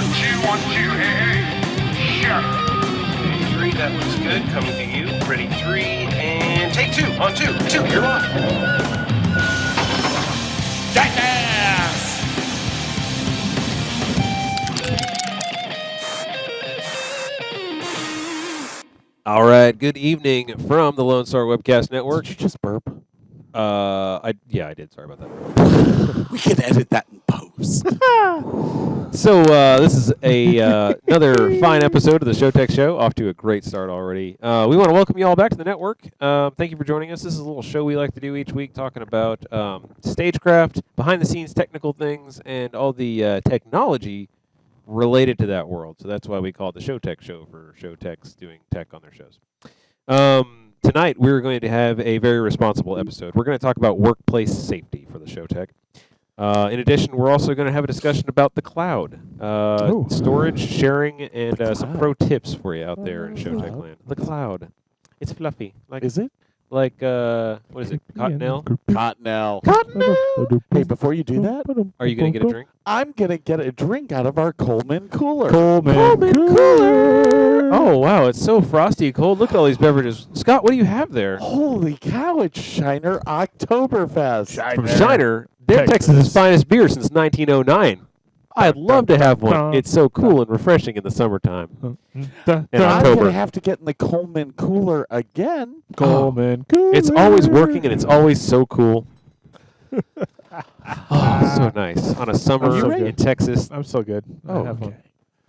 1, 2. Hey. Sure. Take 3, that looks good. Coming to you. Ready, 3, and take 2. On 2. 2, you're live. Jackass! All right, good evening from the Lone Star Webcast Network. Did you just burp? I did. Sorry about that. We can edit that in post. So this is another fine episode of the Showtech Show. Off to a great start already. We want to welcome you all back to the network. Thank you for joining us. This is a little show we like to do each week, talking about stagecraft, behind-the-scenes technical things, and all the technology related to that world. So that's why we call it the Showtech Show, for Showtechs doing tech on their shows. Tonight, we're going to have a very responsible episode. We're going to talk about workplace safety for the Showtech. In addition, we're also going to have a discussion about the cloud, storage, sharing, and some pro tips for you out there in Showtech land. The cloud. It's fluffy. Like, Is it? Like, what is it, Cottonelle? Cottonelle. Cottonelle! Hey, before you do that, Are you going to get a drink? I'm going to get a drink out of our Coleman cooler. Coleman Cooler! Oh, wow, it's so frosty cold. Look at all these beverages. Scott, what do you have there? Holy cow, it's Shiner Oktoberfest. From Shiner, they're Texas's finest beer since 1909. I'd love to have one. It's so cool and refreshing in the summertime. In I'm going October. to have to get in the Coleman cooler again. Coleman Cooler. It's always working and it's always so cool. Oh, so nice. On a summer in Texas. I'm so good. Oh, okay.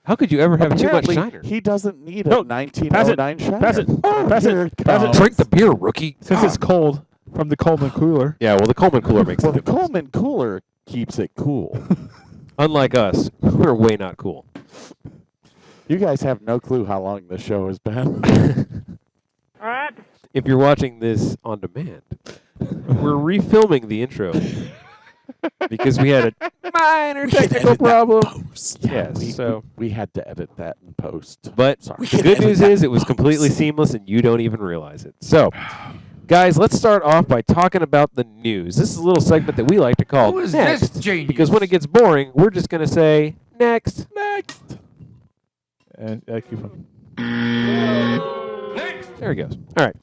How could you ever have too much Apparently, Shiner? he doesn't need No, a 1909 Shiner. Pass it. Oh, Pass here it. it Pass it. comes. Drink the beer, rookie. Since it's cold from the Coleman Cooler. Yeah, well, the Coleman Cooler makes Well, a the difference. Coleman cooler keeps it cool. Unlike us, we're way not cool. You guys have no clue how long this show has been. If you're watching this on demand, we're refilming the intro because we had a minor technical problem. Yes, so we had to edit that in post. but Sorry. the good news is it was completely seamless and you don't even realize it. So, guys, let's start off by talking about the news. This is a little segment that we like to call Who is Next, this genius? because when it gets boring, we're just going to say next. Next. And keep on. There he goes. All right.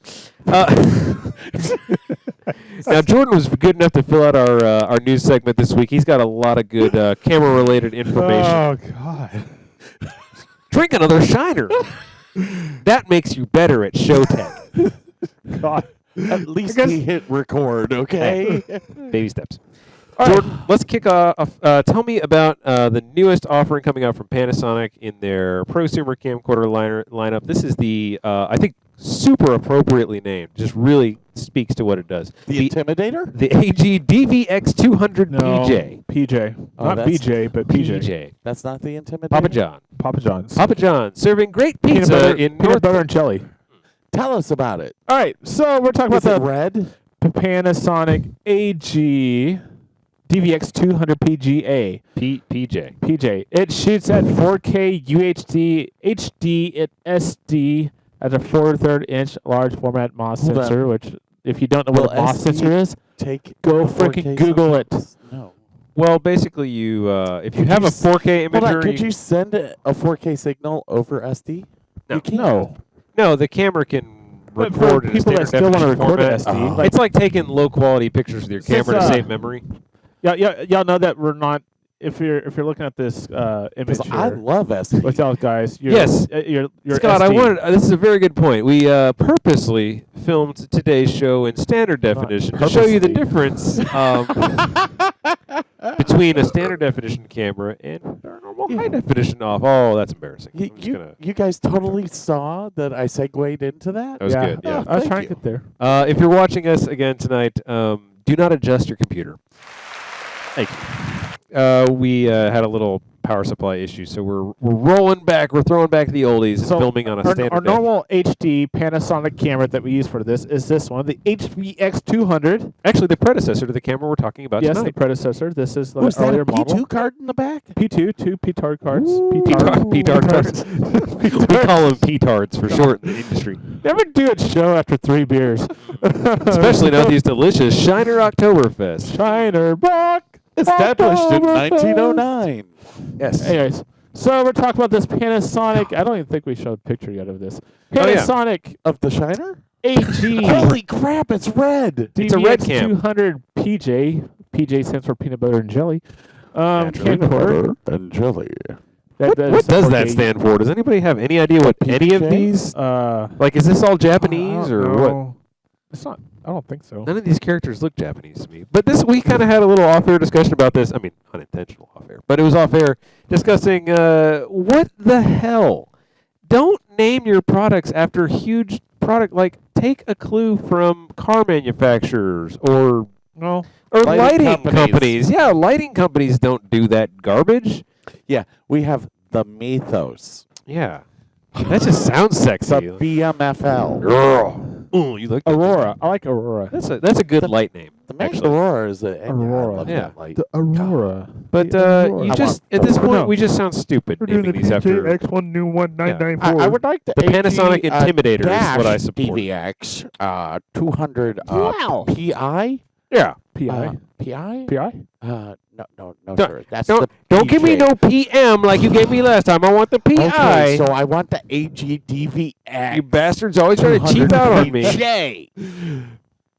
Now, Jordan was good enough to fill out our news segment this week. He's got a lot of good camera-related information. Oh, God. Drink another Shiner. That makes you better at Showtech. God. At least he hit record, okay? Baby steps. Jordan, let's kick off. Tell me about the newest offering coming out from Panasonic in their prosumer camcorder lineup. This is the, I think, super appropriately named. Just really speaks to what it does. The Intimidator? The AG DVX 200 PJ. PJ. Oh, Not that's BJ, but PJ. PJ. That's not the Intimidator? Papa John. Papa John's. Papa John serving great Peanut pizza butter, in peanut North. butter and jelly. Tell us about it. All right, so we're talking Is it about red? the Panasonic AG DVX 200 PGA. PJ. PJ. It shoots at 4K UHD, HD, and SD at a 4/3 inch large format MOS Hold on. sensor, which, if you don't know what Will a MOS SD sensor is, Take go 4K freaking Google it. No. Well, basically, you if you Could have you a 4K Hold on, imager, could you send a 4K signal over SD? No. You can't. no, the camera can But for record in a people that standard still want to definition record format. SD, Oh. like, It's like taking low quality pictures with your Since, camera to save memory. y'all know that we're not. If you're looking at this image Because I here, love SD. with y'all guys, you're, Yes. you're Scott, I SD. wanted. This is a very good point. We purposely filmed today's show in standard definition to show you the difference between a standard definition camera and our normal high definition off. Oh, that's embarrassing. I'm just gonna. You guys totally saw that I segued into that? That was good. Yeah. Oh, I was thank trying you. to get there. If you're watching us again tonight, do not adjust your computer. Thank you. We had a little power supply issue, so we're rolling back. We're throwing back the oldies and So filming on a standard. Our def. normal HD Panasonic camera that we use for this is this one, the HVX 200. Actually, the predecessor to the camera we're talking about Yes, the tonight. predecessor. This is the Was that earlier a model. P2 card in the back? P2, two P-tard cards. P-tard cards. We call them P-tards for short in the industry. Never do a show after 3 beers. Especially not these delicious Shiner Oktoberfest. Shiner Rock. Established in 1909. Yes. Anyways, So we're talking about this Panasonic. I don't even think we showed a picture yet of this. Oh, yeah. Panasonic Of the Shiner? AG Holy crap, it's red. It's a red cam. 200 PJ. PJ stands for peanut butter and jelly. Camcorder. And jelly. That What does that 4K. stand for? Does anybody have any idea what any of PJ? these? Like, is this all Japanese or what? It's not. I don't think so. None of these characters look Japanese to me. But we kind of had a little off-air discussion about this. I mean, unintentional off-air, but it was off-air discussing what the hell. Don't name your products after huge product. Like, take a clue from car manufacturers or lighting companies. Yeah, lighting companies don't do that garbage. Yeah, we have the Mythos. Yeah, that just sounds sexy. The BMFL. Ooh, you like Aurora. I like Aurora. That's a good light name. The main actually. Aurora is a Aurora. I love Yeah. that light. The Aurora. But Aurora. you I just want at this the- point no. we just sound stupid naming these after X1 new 1994. I would like the The Panasonic AG, Intimidator is what I dash support. DVX 200 Wow. PI. Yeah. PI. PI? PI? No, Don't- sir. That's Don't the give me PJ. no PM like you gave me last time. I want the PI. Okay, so I want the AG DVX. You bastards always try to cheap out on me. PJ.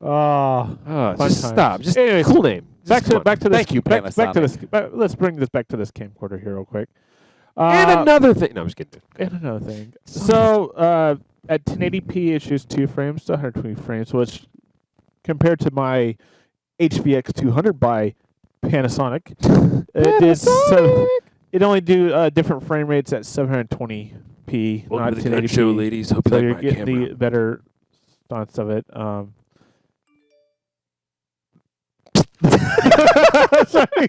Oh, Oh, Fun just times. stop. Just Anyways, cool name. back Just to this. Thank you, back to this. Panasonic. Let's bring this back to this camcorder here real quick. and another thing. No, I'm just kidding. And another thing. So at 1080p, it shoots 2 frames to 120 frames, which compared to my HVX 200 by Panasonic, it only do different frame rates at 720p, not 1080p. ladies. Hope So you're getting the better stance of it. Sorry.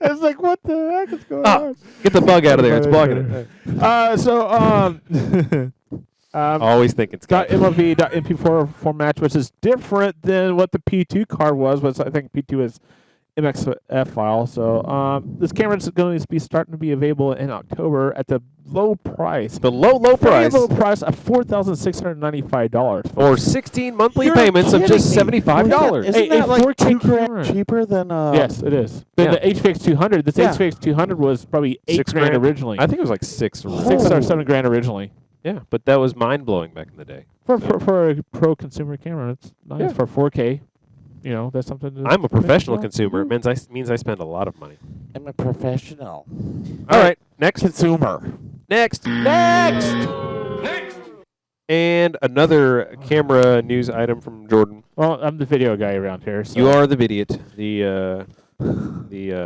I was like, what the heck is going on? Get the bug out of there. It's blocking it. Always think it's got .mov.mp4 format, which is different than what the P2 card was, which I think P2 is MXF file. So this camera is going to be starting to be available in October at the low price. the low Very price low price of $4,695. or 16 monthly You're payments of just kidding me. $75. Isn't that like 4K $2 grand camera. cheaper than Yes, it is. Than yeah. the HVX 200. This Yeah. HVX 200 was probably $8 grand originally. I think it was like 6 or $6 or $7 grand originally. Yeah, but that was mind blowing back in the day. For a pro consumer camera, it's nice. Yeah. For 4K, that's something. I'm a professional Yeah. consumer. It means I spend a lot of money. I'm a professional. All right, next. Consumer. Next. Next! And another camera news item from Jordan. Well, I'm the video guy around here. So. You are the idiot. The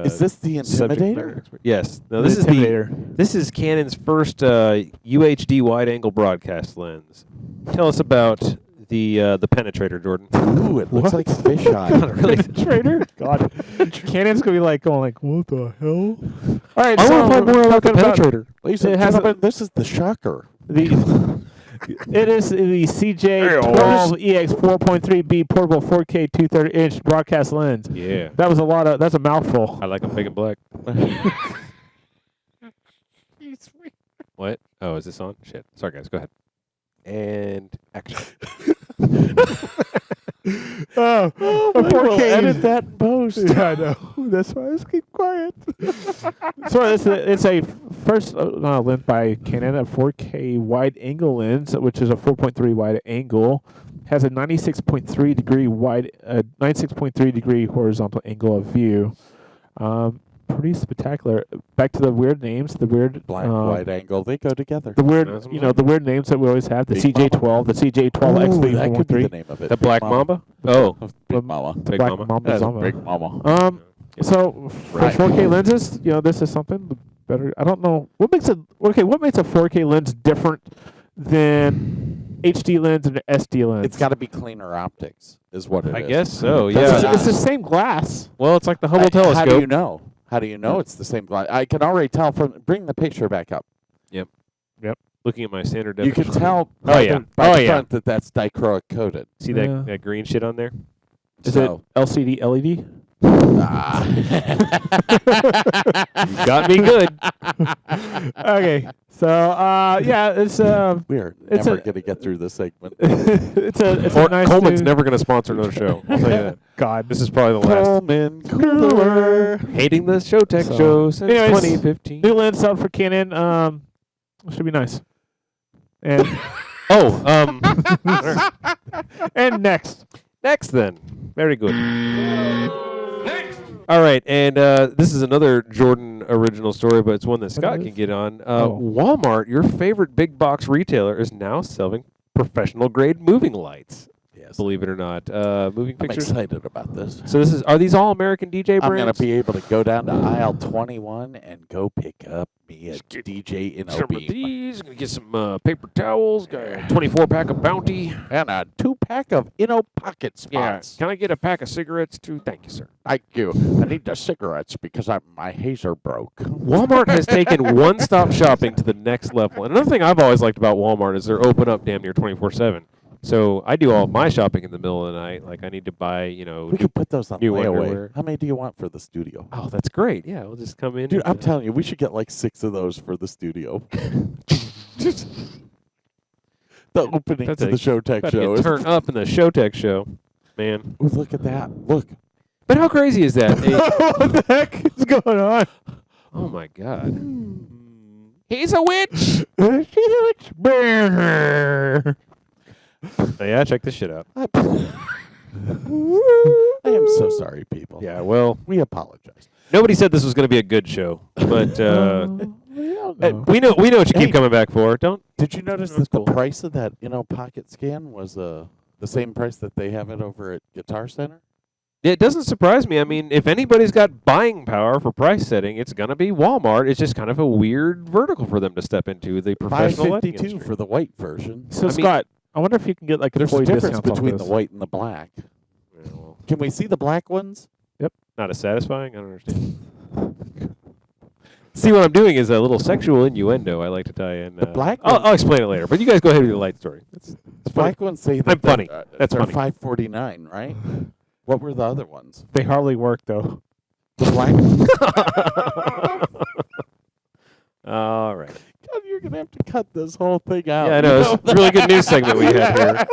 Is this the subject matter Intimidator? expert. Yes. No, The this is Intimidator. this is Canon's first UHD wide angle broadcast lens. Tell us about the penetrator, Jordan. Ooh, it looks like fisheye. Really? Trader? God. Canon's going to be going like, what the hell? All right, I so want to find more about the talking about penetrator. Ladies It and has a- gentlemen, this is the shocker. It is the CJ12EX 4.3B portable 4K 230-inch broadcast lens. Yeah. That's a mouthful. I like them big and black. What? Oh, is this on? Shit. Sorry, guys. Go ahead. And action. Oh, We'll 4K. edit that in post. Yeah, I know. That's why I just keep quiet. So it's a first lens by Canon, a 4K wide angle lens, which is a 4.3 wide angle, has a 96.3 degree horizontal angle of view. Pretty spectacular. Back to the weird names, the weird Black, wide angle, they go together. the weird, That's the weird names that we always have. The Big CJ12, the CJ12 Ooh, that could be the X343, name of it. The Black Mamba? Oh, Oh, Big Mama. Big Black Mama. Mamba That's Zama. Big Mama. So for Right. 4K lenses, this is something better. I don't know what makes a 4K lens different than HD lens and SD lens. It's got to be cleaner optics, is what it is. I guess so, That's yeah. It's the same glass. Well, it's like the Hubble How telescope. do you know? How do you know it's the same glass? I can already tell from. Bring the picture back up. Looking at my standard You can definition. tell Oh, by yeah. the, by Oh, the yeah. front that that's dichroic coated. See Yeah. that green shit on there? Is So, it LCD LED? ah. You got me good. Okay. So yeah, it's We are It's never a- going to get through this segment. it's a nice Coleman's new- never going to sponsor another show. I'll tell you that. God. This is probably the last. Coleman Cooler. Hating the Showtech So, show since anyways, 2015. New lens out for Canon. Should be nice. And and next. Next then. Very good. Next. All right, and this is another Jordan original story, but it's one that Scott can get on. Walmart, your favorite big box retailer, is now selling professional grade moving lights. Yes. Believe it or not, moving I'm pictures. excited about this. So are these all American DJ I'm going brands? to be able to go down to aisle 21 and go pick up me a DJ in Some a of beam. these. Gonna get some paper towels. Got a 24-pack of Bounty. And a 2-pack of Pocket Yeah. Spots. Can I get a pack of cigarettes too? Thank you, sir. Thank you. I need the cigarettes because my hazer broke. Walmart has taken one-stop shopping to the next level. And another thing I've always liked about Walmart is they're open up damn near 24/7. So I do all my shopping in the middle of the night. Like I need to buy, We could put those on new layaway. underwear. How many do you want for the studio? Oh, that's great. Yeah, we'll just come in. Dude, and, I'm telling you, we should get like 6 of those for the studio. The opening That's to a- the Showtech about to show. get turned up in the Showtech show, man. Ooh, look at that. Look. But how crazy is that? What the heck is going on? Oh my God. He's a witch. She's a witch. Brrr. Oh, yeah, check this shit out. I am so sorry, people. Yeah, well, We apologize. nobody said this was going to be a good show, but We don't know. we know what you keep Hey. coming back for. Don't. Did you notice That's that the cool. price of that Pocket scan was the same price that they have it over at Guitar Center? It doesn't surprise me. I mean, if anybody's got buying power for price setting, it's going to be Walmart. It's just kind of a weird vertical for them to step into, the professional lighting $5.52 industry. for the white version. So I mean- Scott, I wonder if you can get like There's a employee difference discounts off between the this. white and the black. Yeah, well, Can we see the black ones? not as satisfying? I don't understand. See, what I'm doing is a little sexual innuendo I like to tie in. The black I'll ones- explain it later, but you guys go ahead with your light story. It's The funny. black ones say that I'm funny. That's they're funny. $5.49, right? What were the other ones? They hardly work though. The black ones? All right. God, you're going to have to cut this whole thing out. Yeah, I know. It's a really good news segment we had here.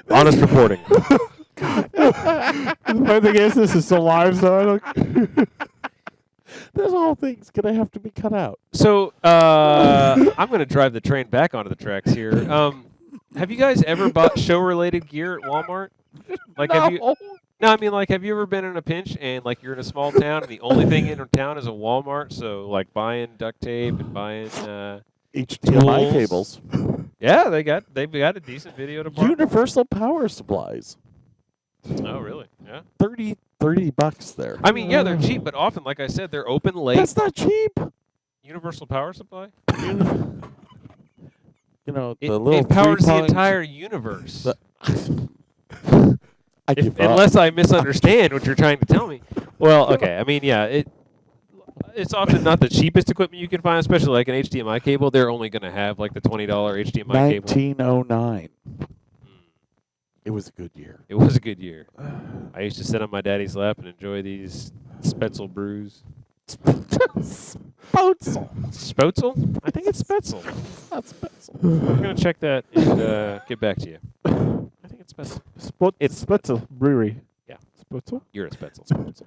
Honest reporting. The funny thing is, this is still live, so I don't. This whole thing's going to have to be cut out. So I'm going to drive the train back onto the tracks here. Have you guys ever bought show-related gear at Walmart? Like, have you? No, I mean, like, have you ever been in a pinch and like you're in a small town and the only thing in town is a Walmart? So like buying duct tape and buying. HDMI Tools. cables. Yeah, they've got a decent video department. Universal Power Supplies. Oh, really? Yeah. $30 there. I mean, yeah, they're cheap, but often, like I said, they're open late. That's not cheap. Universal Power Supply. You know, It, the little it powers the 3-pronged entire universe. I give up. Unless I misunderstand what you're trying to tell me. Well, okay. I mean, yeah, it's often not the cheapest equipment you can find, especially like an HDMI cable. They're only going to have like the $20 HDMI cable. 1909. It was a good year. It was a good year. I used to sit on my daddy's lap and enjoy these Spetzel brews. Spotzel. Spotzel? I think it's Spetzel. Not Spetzel. I'm going to check that and get back to you. I think it's Spetzel. It's Spetzel Brewery. Yeah. Spetzel? You're a Spetzel.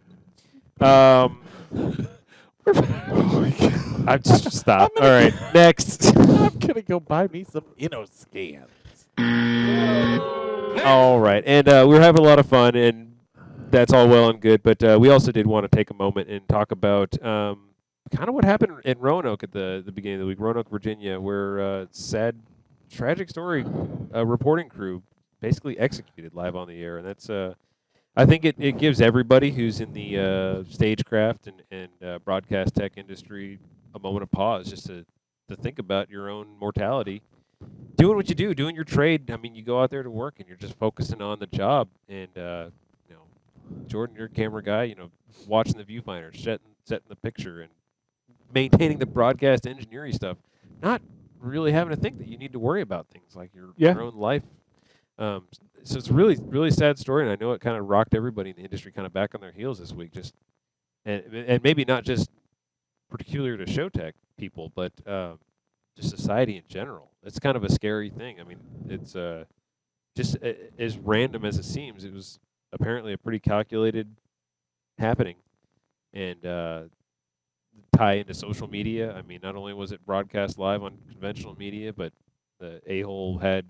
I just stop. All right, next. I'm going to go buy me some InnoScans. All right, and we're having a lot of fun, and that's all well and good. But we also did want to take a moment and talk about kind of what happened in Roanoke at the beginning of the week, Roanoke, Virginia, where sad, tragic story, a reporting crew basically executed live on the air, and that's. I think it gives everybody who's in the stagecraft and broadcast tech industry a moment of pause, just to think about your own mortality. Doing what you do, doing your trade. I mean, you go out there to work and you're just focusing on the job. And Jordan, you're a camera guy. Watching the viewfinder, setting the picture, and maintaining the broadcast engineering stuff. Not really having to think that you need to worry about things like your own life. So it's a really, really sad story, and I know it kind of rocked everybody in the industry kind of back on their heels this week. And maybe not just peculiar to Showtech people, but just society in general. It's kind of a scary thing. I mean, it's just as random as it seems. It was apparently a pretty calculated happening, and tie into social media. I mean, not only was it broadcast live on conventional media, but the a-hole had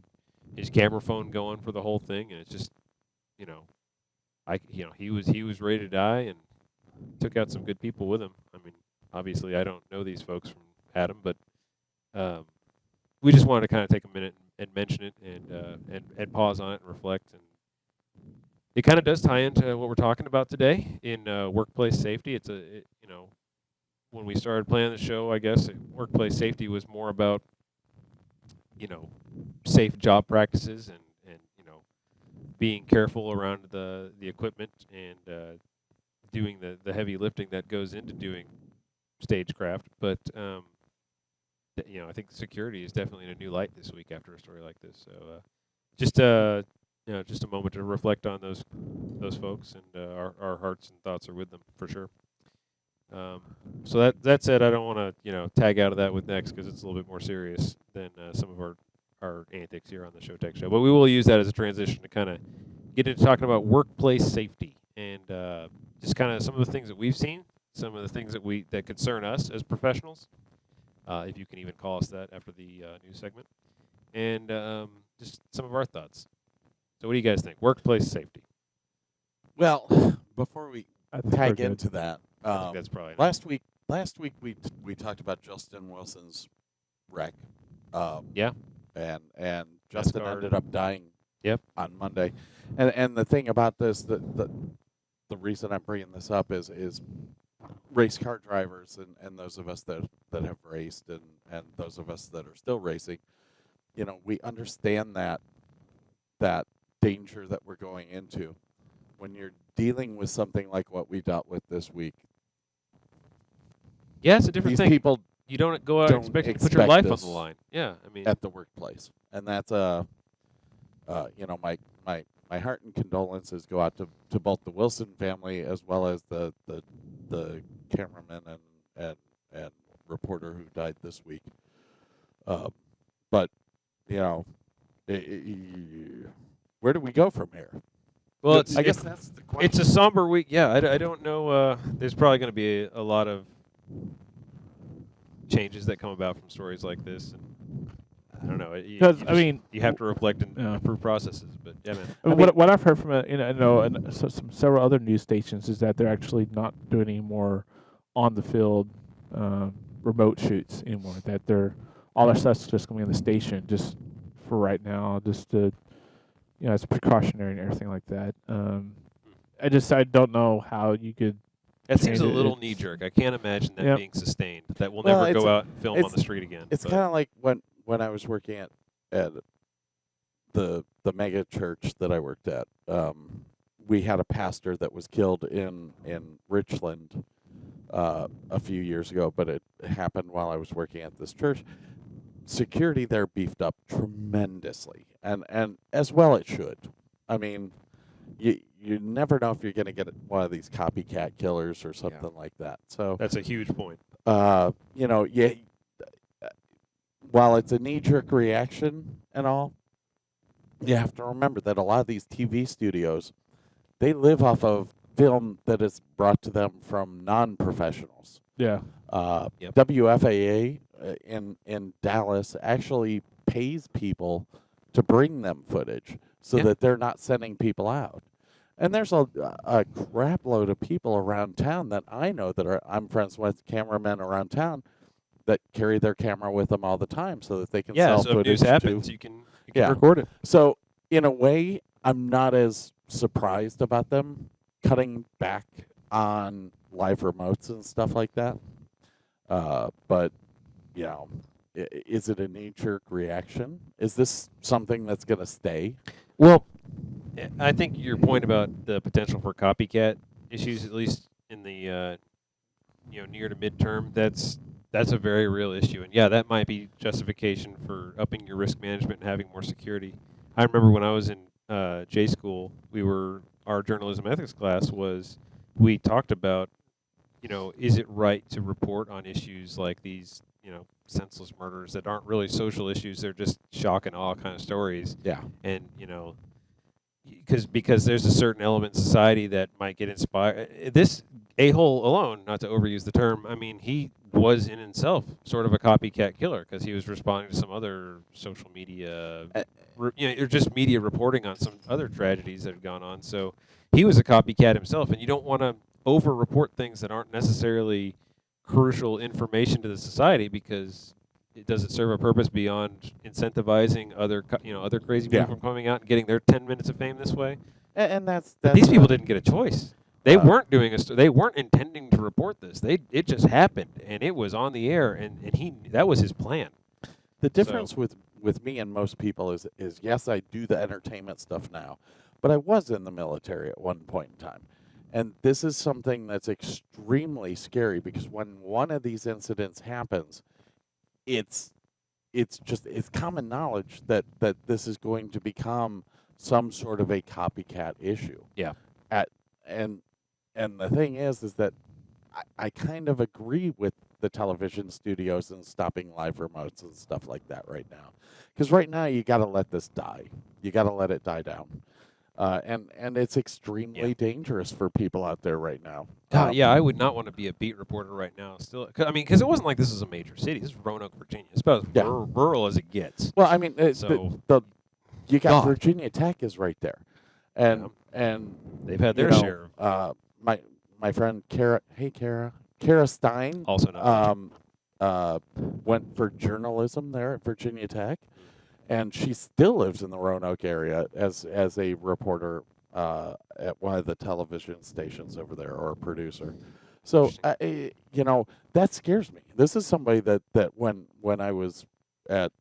his camera phone going for the whole thing, and it's just, he was ready to die and took out some good people with him. I mean, obviously, I don't know these folks from Adam, but we just wanted to kind of take a minute and mention it and pause on it and reflect. And it kind of does tie into what we're talking about today in workplace safety. It's when we started planning the show, I guess workplace safety was more about safe job practices and being careful around the equipment and doing the heavy lifting that goes into doing stagecraft. But I think security is definitely in a new light this week after a story like this. So just a moment to reflect on those folks, and our hearts and thoughts are with them for sure. So that said, I don't want to tag out of that with next because it's a little bit more serious than some of our antics here on the Showtech show. But we will use that as a transition to kind of get into talking about workplace safety and just kind of some of the things that we've seen, some of the things that concern us as professionals, if you can even call us that after the news segment, and just some of our thoughts. So what do you guys think? Workplace safety. Well, before we I think tag we're good. into that, I think that's probably last week we talked about Justin Wilson's wreck. Yeah. And Justin NASCAR. ended up dying. Yep. On Monday, and the thing about this, the reason I'm bringing this up is race car drivers and those of us that have raced and those of us that are still racing, we understand that danger that we're going into when you're dealing with something like what we dealt with this week. Yeah, it's a different These thing. people You don't go out don't expecting to put your expect life on this the line. Yeah, I mean, at the workplace, and that's my heart and condolences go out to both the Wilson family as well as the cameraman and reporter who died this week. But where do we go from here? well, I guess that's the question. it's a somber week. Yeah, I don't know. There's probably going to be a lot of changes that come about from stories like this. And I don't know. You have to reflect and improve processes. But yeah, man. What I've heard from and several other news stations is that they're actually not doing any more on the field remote shoots anymore. That all their stuff's just going to be on the station just for right now, just to it's precautionary and everything like that. I don't know how you could. That seems a change it. little knee jerk. I can't imagine that Yep. being sustained. That we'll Well, never it's go a- out and film on the street again. It's but- kind of like when I was working at the mega church that I worked at. We had a pastor that was killed in Richland a few years ago, but it happened while I was working at this church. Security there beefed up tremendously, and as well it should. I mean, you never know if you're going to get one of these copycat killers or something like that. So That's a huge point. while it's a knee-jerk reaction and all, you have to remember that a lot of these TV studios, they live off of film that is brought to them from non-professionals. Yeah. Yep. WFAA in Dallas actually pays people to bring them footage so that they're not sending people out. And there's a crap load of people around town that I know that I'm friends with, cameramen around town, that carry their camera with them all the time so that they can sell so if footage news happens, to. you can Yeah. record it. So in a way, I'm not as surprised about them cutting back on live remotes and stuff like that. But is it a knee-jerk reaction? Is this something that's going to stay? Well, I think your point about the potential for copycat issues, at least in the near to midterm, that's a very real issue, and that might be justification for upping your risk management and having more security. I remember when I was in J school, our journalism ethics class we talked about is it right to report on issues like these, senseless murders that aren't really social issues? They're just shock and awe kind of stories. Yeah. And, because there's a certain element in society that might get inspired. This a-hole alone, not to overuse the term, I mean, he was in himself sort of a copycat killer because he was responding to some other social media, or just media reporting on some other tragedies that had gone on. So he was a copycat himself, and you don't want to over-report things that aren't necessarily crucial information to the society because it doesn't serve a purpose beyond incentivizing other crazy people from coming out and getting their 10 minutes of fame this way. And that's But these people didn't get a choice. They weren't doing they weren't intending to report this. It just happened, and it was on the air, and that was his plan. The difference with me and most people is yes, I do the entertainment stuff now, but I was in the military at one point in time. And this is something that's extremely scary because when one of these incidents happens, it's common knowledge that this is going to become some sort of a copycat issue. Yeah. And the thing is that I kind of agree with the television studios and stopping live remotes and stuff like that right now. Because right now you got to let this die. You got to let it die down. And it's extremely dangerous for people out there right now. Yeah, I would not want to be a beat reporter right now. Still, because it wasn't like this is a major city. This is Roanoke, Virginia. It's about as rural as it gets. Well, I mean, you got God. Virginia Tech is right there, and they've had their share. My friend Kara Stein, Also not went for journalism there at Virginia Tech, and she still lives in the Roanoke area as a reporter at one of the television stations over there, or a producer. So that scares me. This is somebody that when I was at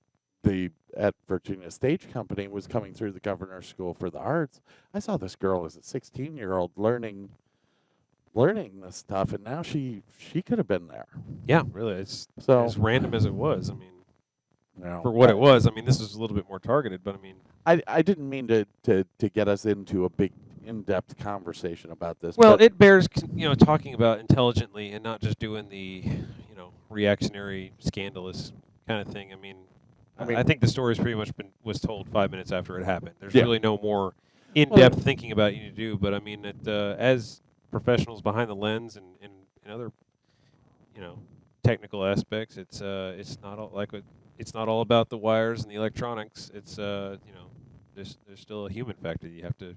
Virginia Stage Company was coming through the Governor's School for the Arts, I saw this girl as a 16-year-old learning this stuff, and now she could have been there. Yeah, really. It's as random as it was. I mean, for what it was. I mean, this is a little bit more targeted, but I mean, I didn't mean to get us into a big in-depth conversation about this. Well, it bears talking about intelligently and not just doing the reactionary, scandalous kind of thing. I mean, I think the story's pretty much was told 5 minutes after it happened. There's really no more in-depth thinking about it you need to do. But I mean, as professionals behind the lens and other technical aspects, it's not all it's not all about the wires and the electronics. It's there's still a human factor that you have to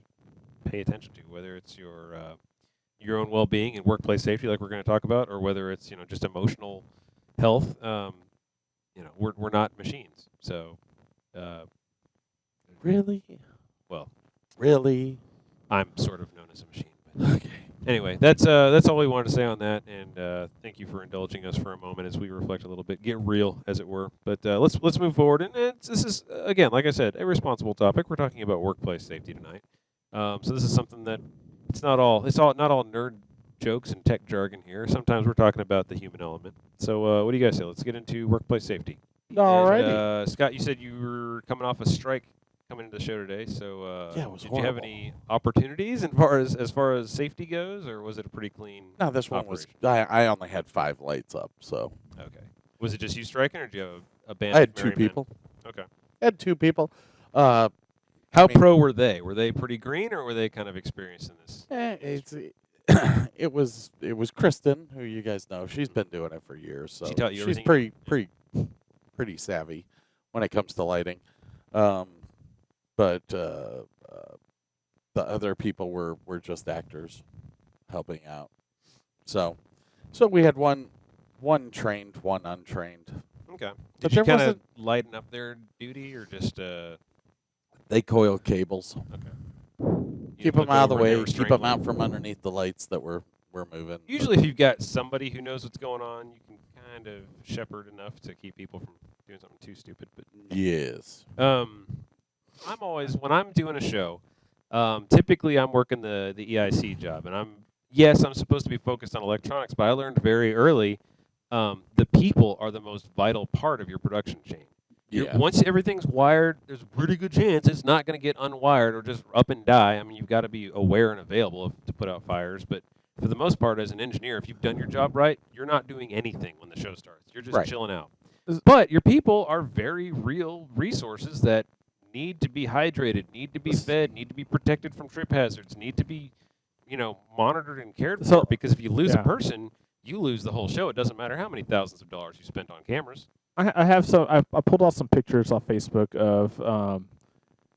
pay attention to, whether it's your own well-being and workplace safety, like we're going to talk about, or whether it's just emotional health. We're not machines, so really, I'm sort of known as a machine. But okay. Anyway, that's all we wanted to say on that, and thank you for indulging us for a moment as we reflect a little bit, get real, as it were. But let's move forward, and this is again, like I said, a responsible topic. We're talking about workplace safety tonight, so this is something that it's not all nerd jokes and tech jargon here. Sometimes we're talking about the human element. So what do you guys say? Let's get into workplace safety. Alrighty. Scott, you said you were coming off a strike coming into the show today. So it was did you have horrible. any opportunities as far as safety goes, or was it a pretty clean? No, this one was. I only had 5 lights up, so. Okay. Was it just you striking, or did you have a band? I had of 2 merry men? people. Okay. I had 2 people. How pro were they? Were they pretty green, or were they kind of experienced in this? It was Kristen, who you guys know. She's been doing it for years, so She taught you she's everything? pretty savvy when it comes to lighting. But the other people were just actors helping out. So we had one trained, one untrained. Okay. But Did you there kind of wasn't- lighten up their duty, or just They coil cables. Keep them look out of the over and they way. were Keep them strangling? out from underneath the lights that we're moving. Usually, if you've got somebody who knows what's going on, you can kind of shepherd enough to keep people from doing something too stupid. But Yes. I'm always, when I'm doing a show, typically I'm working the EIC job, and I'm supposed to be focused on electronics, but I learned very early the people are the most vital part of your production chain. Yeah. Once everything's wired, there's a pretty good chance it's not going to get unwired or just up and die. I mean, you've got to be aware and available to put out fires, but for the most part, as an engineer, if you've done your job right, you're not doing anything when the show starts. You're just Right. chilling out. But your people are very real resources that need to be hydrated, need to be fed, need to be protected from trip hazards, need to be, monitored and cared So- for. Because if you lose yeah. a person, you lose the whole show. It doesn't matter how many thousands of dollars you spent on cameras. I have some. I pulled out some pictures off Facebook of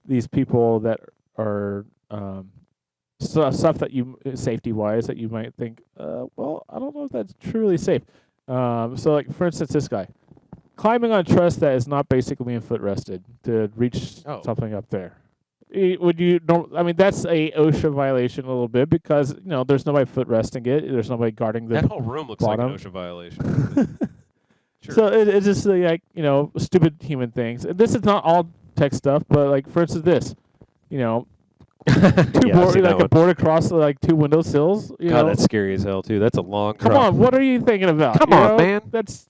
these people that are stuff that you safety wise that you might think, well, I don't know if that's truly safe. So like for instance, this guy climbing on a truss that is not basically being footrested to reach Oh. something up there. Would you don't? I mean, that's a OSHA violation a little bit because there's nobody footresting it. There's nobody guarding the That whole room looks like an bottom. OSHA violation. Sure. So it's just like stupid human things. And this is not all tech stuff, but like for instance, this, two Yeah, I've board seen that like a one. board across like two windowsills. God, know. that's scary as hell too. That's a long. Come drop. on, what are you thinking about? Come you on, know? man. That's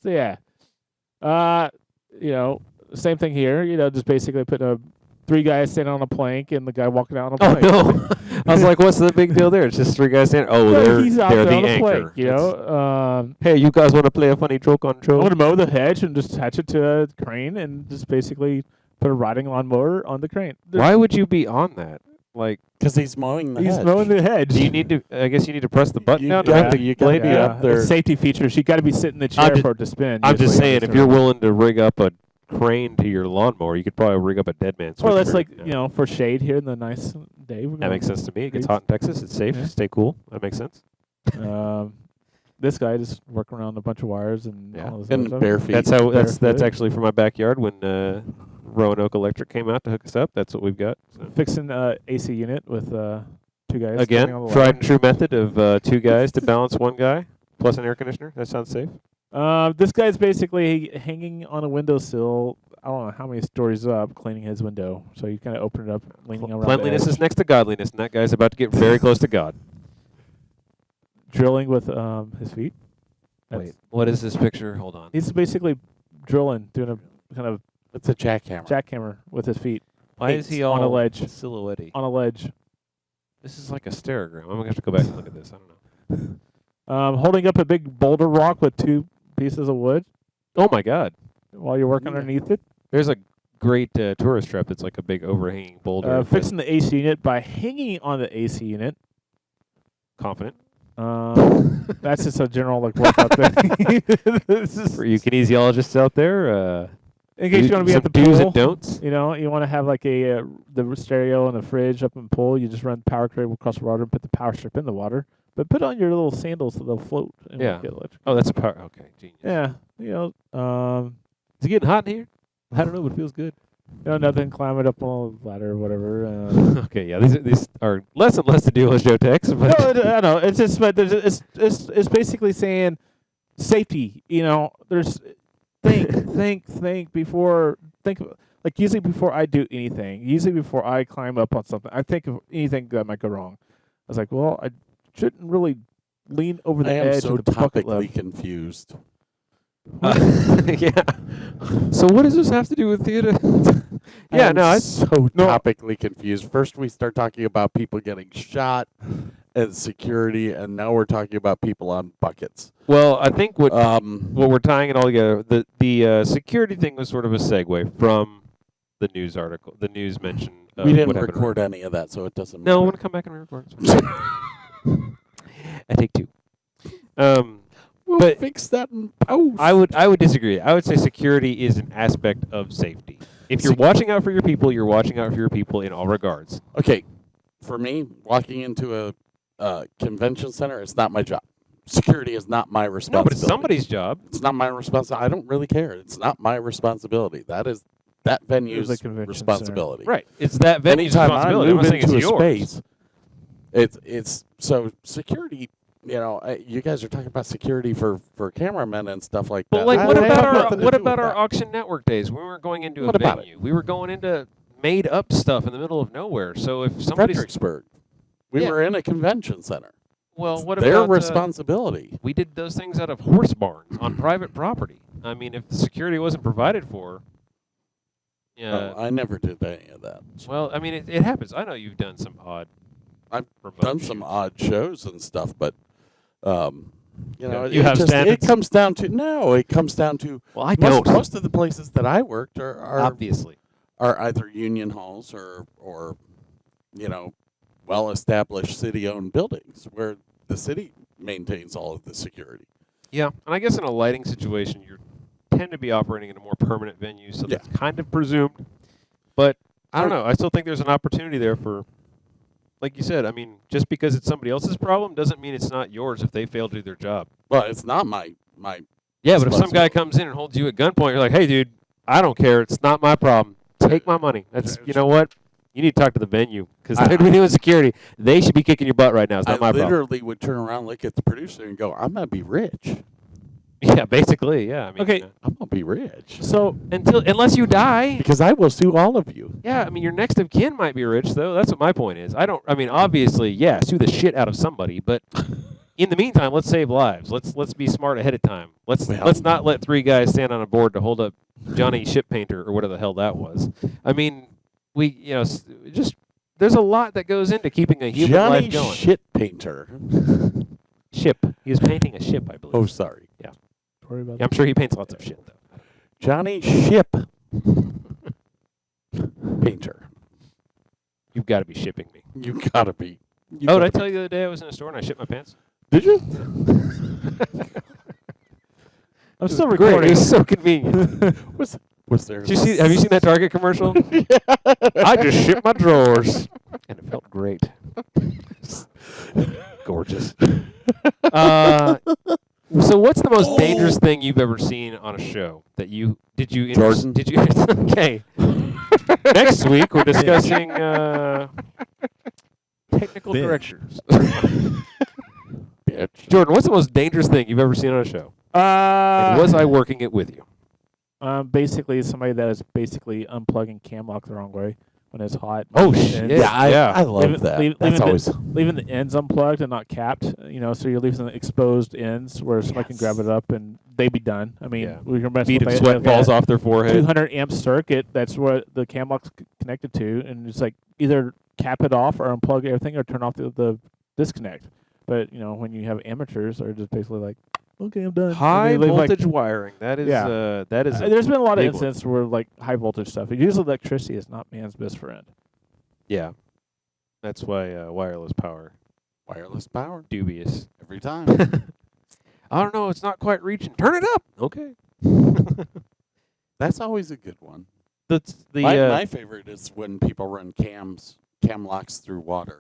same thing here. Just basically putting three guys standing on a plank and the guy walking out on a Oh plank. no! I was like, "What's the big deal there?" It's just three guys standing. Oh, No, they're he's out they're there the on the anchor. plank. Hey, you guys want to play a funny joke on I'm Joe? gonna mow the hedge and just attach it to a crane and just basically put a riding lawnmower on the crane. Why would you be on that? Like, Because he's mowing the He's hedge. mowing the hedge. do you need to? I guess you need to press the button You down to got make to- the you gotta blade be be up up. there. It's safety features. You got to be sitting in the chair just- for it to spin. I'm just usually, saying, if so- you're willing to rig up a crane to your lawnmower, you could probably rig up a dead man switch. Well, that's for like it. for shade here in the nice day. That makes sense to me. It gets Breeze. hot in Texas. It's safe. Yeah. Stay cool. That makes sense. This guy just working around a bunch of wires and Yeah. all this And other stuff. bare feet. That's Barefoot. actually from my backyard when Roanoke Electric came out to hook us up. That's what we've got. So. Fixing AC unit with two guys. Again, standing on the tried ladder. and true method of two guys to balance one guy plus an air conditioner. That sounds safe. This guy's basically hanging on a windowsill. I don't know how many stories up, cleaning his window. So you kind of open it up, leaning around. Cleanliness the is edge, next to godliness, and that guy's about to get very close to God. drilling with his feet. Wait, what is this picture? Hold on. He's basically drilling, doing a kind of It's a jackhammer. jackhammer with his feet Why is he all on a ledge. silhouette? On a ledge, This is like a stereogram. I'm gonna have to go back and look at this. I don't know. holding up a big boulder rock with two pieces of wood Oh my God! while you're working Yeah. underneath it. There's a great tourist trap that's like a big overhanging boulder. with Fixing the AC unit by hanging on the AC unit. confident That's just a general workout thing. This is- for you kinesiologists out there. in case you want to be some at the do's pool, and don'ts. you want to have like the stereo and the fridge up in the pool. You just run the power cable across the water and put the power strip in the water. But put on your little sandals so they'll float and Yeah. won't get electric. Oh, that's a power. Okay, genius. Yeah, Is it getting hot in here? I don't know, but it feels good. nothing climbing up on a ladder or whatever. Okay, yeah, these are less and less to deal with Jotex, but I know. It's just, but it's basically saying safety. There's think before like usually before I do anything. Usually before I climb up on something, I think of anything that might go wrong. I was like, well, I shouldn't really lean over the I am edge so of the bucket topically left. confused. yeah. So what does this have to do with theater? Yeah, I'm no, so topically confused. First, we start talking about people getting shot and security, and now we're talking about people on buckets. Well, I think what Um, we're tying it all together, the security thing was sort of a segue from the news article, the news mention. Of we didn't what happened. record any of that, so it doesn't No, I'm matter. gonna come back and record. I take two. We'll but- fix that in post. I would disagree. I would say security is an aspect of safety. If you're watching out for your people, you're watching out for your people in all regards. Okay, for me, walking into a convention center, it's not my job. Security is not my No, responsibility. but it's somebody's job. It's not my responsibility. I don't really care. It's not my responsibility. That is that venue's a convention responsibility. Right. It's that venue's Anytime I responsibility. I'm move not saying into it's a yours. space, it's so security. You guys are talking about security for cameramen and stuff like But that. like, I what have about nothing to what do about with our that. auction network days? We weren't going into What a about venue. We were going into made up stuff in the middle of nowhere. So if somebody's Fredericksburg? We Yeah. were in a convention center. well, what Their about responsibility. we did those things out of horse barns on private property. I mean, if the security wasn't provided for, yeah. I never did any of that. Well, I mean, it happens. I know you've done some odd. I've remote Done some shoots. odd shows and stuff, but You know, You have it standards? comes down to no. It comes down to Well, I don't. most of the places that I worked are Obviously. either union halls or you know, well-established city-owned buildings where the city maintains all of the security. Yeah, and I guess in a lighting situation, you tend to be operating in a more permanent venue, so that's kind of presumed. But I don't know. I still think there's an opportunity there for, like you said, I mean, just because it's somebody else's problem doesn't mean it's not yours if they fail to do their job. Well, it's not my Yeah, but if some guy comes in and holds you at gunpoint, you're like, hey, dude, I don't care. It's not my problem. Take my money. That's, you know what? You need to talk to the venue because they're doing security. They should be kicking your butt right now. It's not my problem. I literally would turn around, look at the producer, and go, "I'm gonna be rich." Yeah, basically, yeah. I mean, Okay. I'm gonna be rich. So unless you die. Because I will sue all of you. Yeah, I mean, your next of kin might be rich, though. That's what my point is. I mean, obviously, yeah, sue the shit out of somebody, but in the meantime, let's save lives. Let's be smart ahead of time. Let's not let 3 guys stand on a board to hold up Johnny Ship Painter or whatever the hell that was. I mean, just there's a lot that goes into keeping a human Johnny life going. Shit Painter. Ship. He was painting a ship, I believe. Oh, sorry. Yeah. Sorry about Yeah, I'm sure he paints lots of shit, though. Johnny Ship Painter. You've got to be shipping me. You gotta be. Did I tell you the other day I was in a store and I shit my pants? Did you? I'm still Great. recording. It was so convenient. Was there? Have you seen that Target commercial? I just shipped my drawers, and it felt great. Gorgeous. So, what's the most dangerous thing you've ever seen on a show that you did you? Jordan. Did you? Okay. Next week we're discussing technical Bitch. directors. Bitch. Jordan, what's the most dangerous thing you've ever seen on a show? And was I working it with you? Basically somebody that is basically unplugging cam lock the wrong way when it's hot. Oh, And shit. Yeah, I love leaving- that. leave- That's leaving always. leaving the ends unplugged and not capped, so you're leaving the exposed ends where somebody can grab it up and they be done. I mean, Yeah. we can mess Bead with of sweat falls off their forehead. 200 amp circuit. That's what the cam lock's connected to, and it's like either cap it off or unplug everything or turn off the disconnect. But when you have amateurs, they're just basically like, okay, I'm done. High And they leave, voltage wiring. That is. Yeah. That is. there's been a lot of big one. incidents where like high voltage stuff. Usually electricity is not man's best friend. Yeah. That's why wireless power Wireless power dubious. every time. I don't know. It's not quite reaching. Turn it up. Okay. That's always a good one. The My favorite is when people run cam locks through water.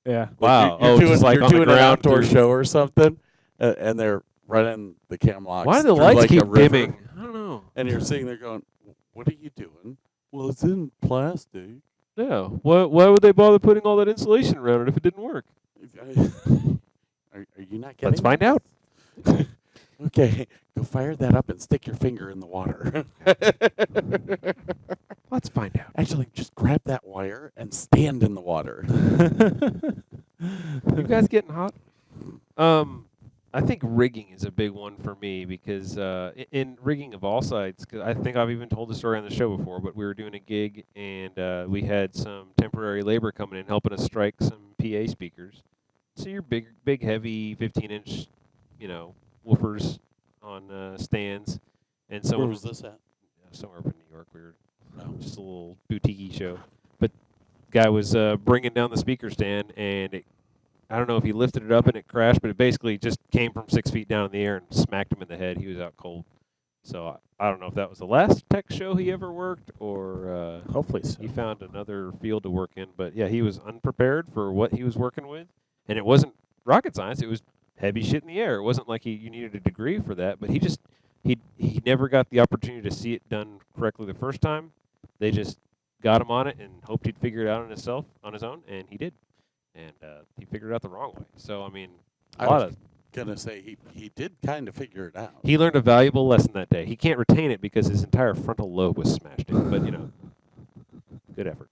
Yeah. Wow. You're Oh, doing, just like you're on the doing an ground outdoor through- show or something, and they're running the cam locks. why do the through lights like keep a river, dimming? I don't know. And you're sitting there going, "What are you doing?" Well, it's in plastic. Yeah. Why would they bother putting all that insulation around it if it didn't work? Are you not getting? Let's find out. Okay, go fire that up and stick your finger in the water. Let's find out. Actually, just grab that wire and stand in the water. You guys getting hot? I think rigging is a big one for me because in rigging of all sides, 'cause I think I've even told the story on the show before, but we were doing a gig and we had some temporary labor coming in helping us strike some PA speakers. So your big, heavy 15-inch, woofers on stands, and Where someone was this at? somewhere up in New York. We were just a little boutique show, but guy was bringing down the speaker stand, and I don't know if he lifted it up and it crashed, but it basically just came from 6 feet down in the air and smacked him in the head. He was out cold. So I don't know if that was the last tech show he ever worked or Hopefully so. he found another field to work in. But yeah, he was unprepared for what he was working with, and it wasn't rocket science. It was heavy shit in the air. It wasn't like you needed a degree for that, but he never got the opportunity to see it done correctly the first time. They just got him on it and hoped he'd figure it out on his own, and he did. And he figured it out the wrong way. So, I mean, I was gonna say he did kind of figure it out. he learned a valuable lesson that day. He can't retain it because his entire frontal lobe was smashed in. But, good effort.